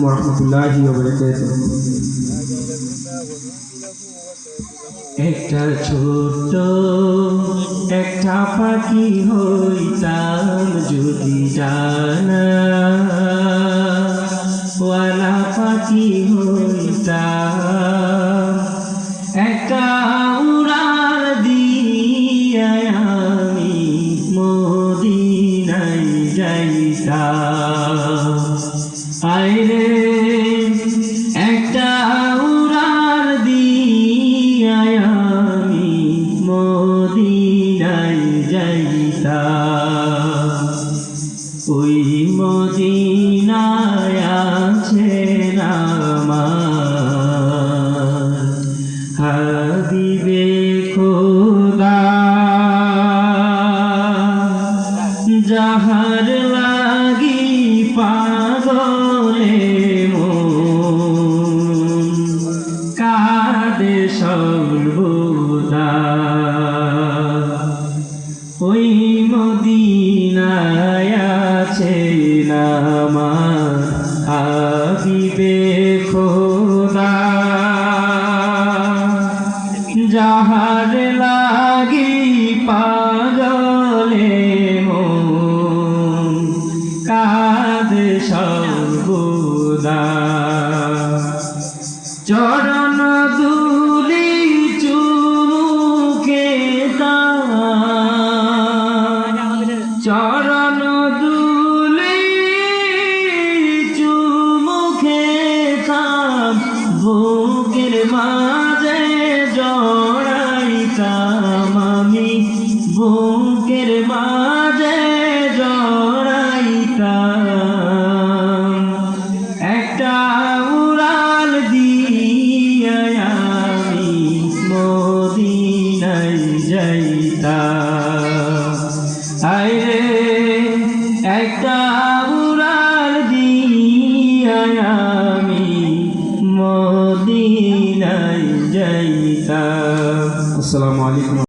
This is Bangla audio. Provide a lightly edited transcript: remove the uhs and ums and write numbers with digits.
ওরহমতুল্লাহি ওয়া বারাকাতুহু। একটা ছোট্ট একটা পাখি হইতাম যদি জানা ওয়ালা পাখি হইতাম, একটা উড়াল দিয়া আমি মদিনায় যাইতাম। আইরে একটা উড়াল দিয়া আমি মদিনায় যাইতাম। ওই মদিনায় আছেন আমার হাবিবে খোদা, যাহার লাগি পাগলে মন কাঁদে সর্বদা। ওই মদিনায় আছেন আমার হাবিবে খোদা, যাহার লাগি পাগলে মন কাঁদে সর্বদা। চরণ ধুলি চুমুকে চরণ ধুলি চুমুকে বুকের মাঝে জড়াইতাম আমি, বুকের মাঝে জড়াইতাম। একটা উড়াল দিয়া আমি মদিনায় যাইতাম। আইরে একটা উড়াল দিয়া আমি মদিনায় যাইতাম। আসসালামু আলাইকুম।